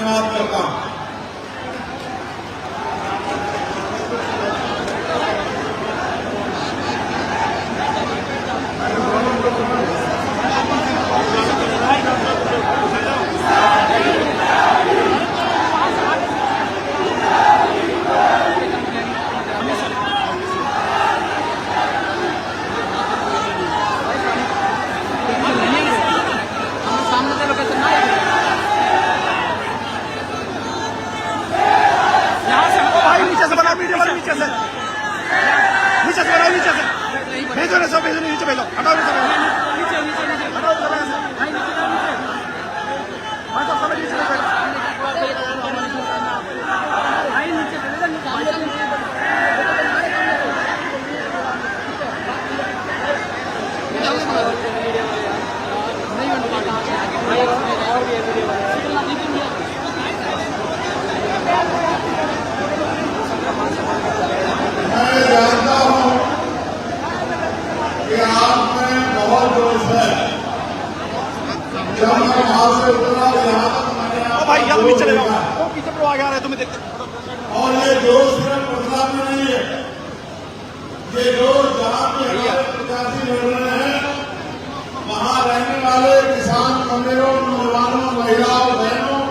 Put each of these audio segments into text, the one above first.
धन्यवाद करता हूं। भेजो ना सब, भेजो नीचे भेजो, हटाओ नीचे हटाओ भाई यहाँ भी चले जाओ, वो पीछे पर आगे आ रहे हैं, तुम्हें देखते। और ये जोश सिर्फ प्रताप में नहीं है, ये जोश जहाँ पे हमारे प्रत्याशी लड़ रहे हैं वहाँ रहने वाले किसान कमेरों, नौजवानों, महिलाओं, बहनों,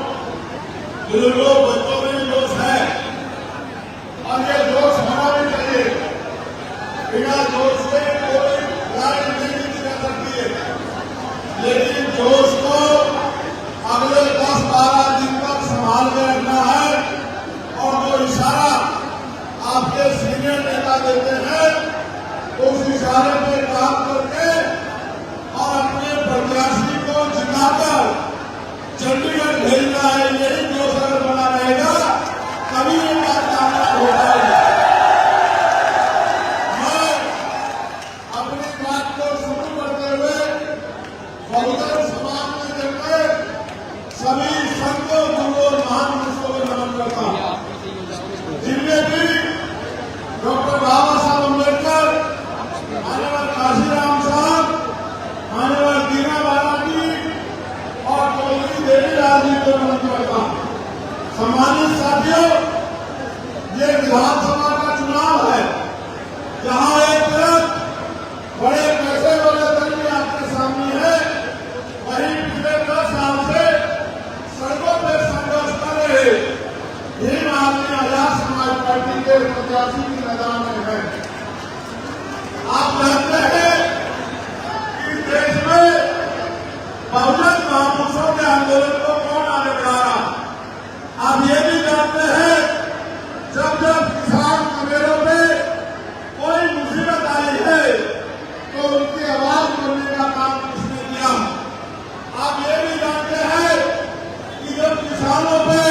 बुजुर्गों, बच्चों में जोश है और ये जोश होना भी चाहिए। बिना जोश से कोई राजनीति नहीं कर सकती है, लेकिन जोश को अगले 10-12 दिन तक संभाल के रखना है और जो इशारा आपके सीनियर नेता देते हैं उस इशारे पे काम करके और अपने प्रत्याशी को जिताकर चंडीगढ़ भेजना है। यही जोश अगर बना रहेगा तभी ये बात कामयाब हो जाएगी। मैं अपनी बात को शुरू करते हुए बहुजन समाज में जमते सभी संतों, गुरुओं और महान पुरुषों को नमन करता हूं, जिनमें भी डॉक्टर बाबा साहब अम्बेडकर, माननीय काशीराम साहब, माननीय दीना बालाजी और चौधरी देवीलाल जी को नमन करता हूं। सम्मानित साथियों, ये विधानसभा का चुनाव है जहां एक तरफ बड़े पैसे वाले दल भी आपके सामने है, वहीं पिछले 10 साल से सड़कों पर संघर्ष कर रहे भीम आदमी आजाद समाज पार्टी के प्रत्याशी की मैदान में है। आप जानते हैं कि देश में बहुजन महापुरुषों के आंदोलन को कौन आगे बढ़ा रहा। आप ये भी जानते हैं जब जब किसान कमेरों पे कोई मुसीबत आई है तो उनकी आवाज बनने का काम किसने किया। आप ये भी जानते हैं कि जब किसानों पे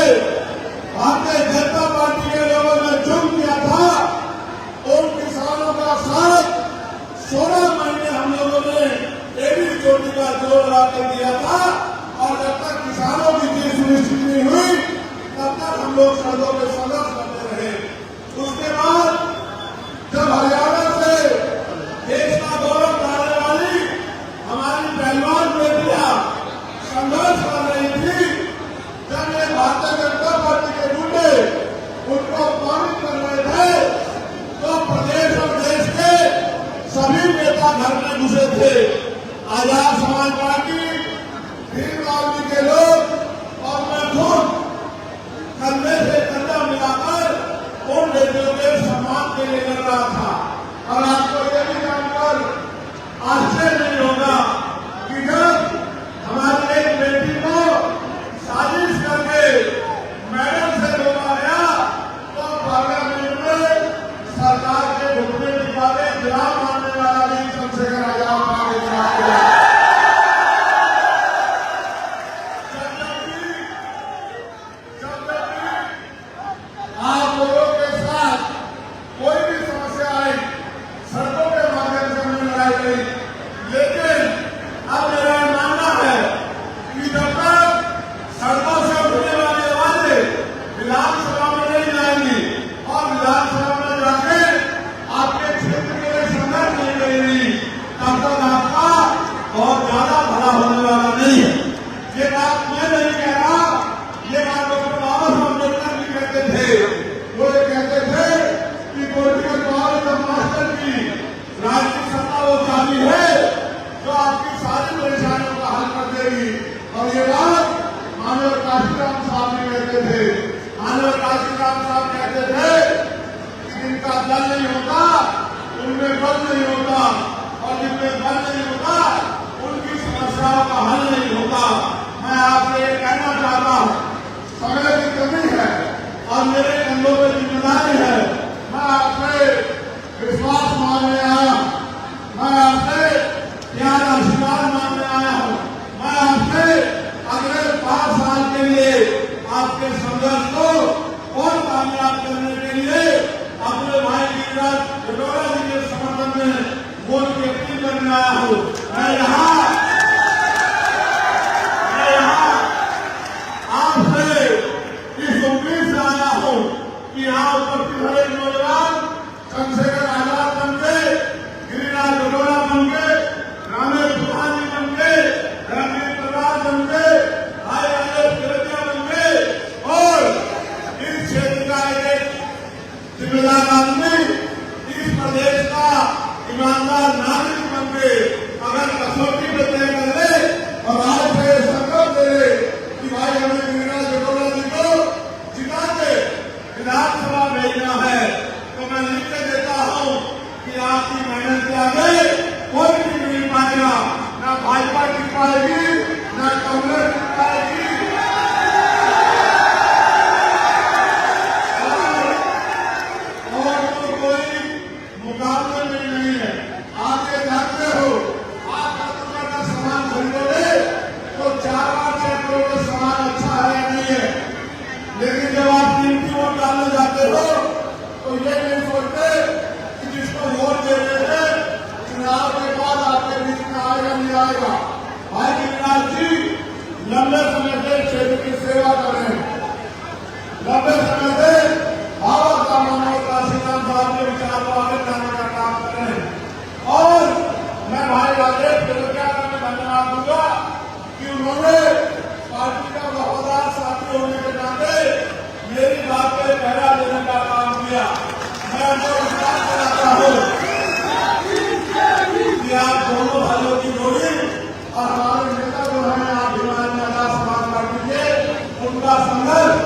भारतीय जनता पार्टी के लोगों ने जुर्म किया था उन किसानों का साथ 16 महीने हम लोगों ने एडी चोटी का जोर लगा के दिया था और जब तक किसानों की जीत सुनिश्चित नहीं हुई तब तक हम लोग सड़कों पर संघर्ष करते रहे। उसके बाद जब हरियाणा से देश का गौरव बढ़ाने वाली हमारी पहलवान बेटियां संघर्ष कर रही थी, जब ये भारतीय जनता पार्टी के गुंडे उनको अपमानित कर रहे थे तो प्रदेश और देश के सभी नेता घर में घुसे थे। आजाद समाज पार्टी, भीमराव जी के लोग और मैं खुद कंधे से कंधा मिलाकर उन बेटियों के सम्मान के लिए लड़ रहा था। और आपको ये भी जानकर आश्चर्य नहीं होगा कि जब हमारी एक बेटी को साजिश करके मैडम से रोका गया तो पार्लियामेंट में सरकार के घुटने टिकाने गिरा मारने वाला भी चंद्रशेखर आजाद पार्टी चुनाव किया। काशीराम साहब भी कहते थे, मानव काशीराम साहब कहते थे कि जिनका दल नहीं होता उनमें बल नहीं होता, और जिनमें बल नहीं होता उनकी समस्याओं का हल नहीं होता। मैं आपसे ये कहना चाहता हूँ, समय की कमी है और मेरे कंधों पर जिम्मेदारी है। मैं आपसे विश्वास मांगने आया, मैं आपसे प्यार आशीर्वाद मांगने आया हूँ। मैं आपसे अगले 5 साल के लिए आपके संघर्ष को और कामयाब करने के लिए अपने भाई गिरिराज जटोरा जी के समर्थन में वोट की अपील करने आया हूँ। मैं यहाँ आपसे इस उम्मीद से आया हूँ कि यहाँ उपस्थित हर एक नौजवान चंद्रशेखर आजाद बन के, गिरिराज जटोरा बन के, रामेश सुहानी बन के, रणवीर प्रसाद बन के, भाई आलोक तिरंगा बन के, और इस क्षेत्र का एक जिम्मेदार आदमी, इस प्रदेश का ईमानदार नागरिक बन के अगर कसौटी में तय कर ले और आज से संकल्प ले कि भाई हमें गिरिराज जटोरा जी को जिता के विधानसभा भेजना है, तो मैं लिख के देता हूँ कि आपकी मेहनत के आगे कोई भी नहीं पाएगा। न भाजपा टिक पाएगी, न कांग्रेस टिक पाएगी, और तो कोई मुकाबले में नहीं है। आप ये जानते हो, आप 10 रुपए का सामान खरीदोगे तो 4-5 करोड़ का सामान अच्छा है या नहीं है, लेकिन जब आप कीमती वोट डालने जाते हो तो ये नहीं सोचते कि जिसको वोट दे रहे हैं चुनाव के बाद आपके बीच में आएगा नहीं आएगा। भाई गिरिराज जी लंबे समय से क्षेत्र की सेवा कर रहे हैं, लंबे समय से भारत का मानव काशीराम साहब के विचार को आगे लाने का काम कर रहे हैं। और मैं भाई राजेश तिरंगा का मैं धन्यवाद दूंगा कि उन्होंने पार्टी का वफादार साथी होने के नाते मेरी बात पे पहरा देने का काम किया। मैं उनको विश्वास कराता हूँ कि आप दोनों भाइयों की जोड़ी और हमारे नेता जो है आप हिमालय समाज पार्टी के, उनका संघर्ष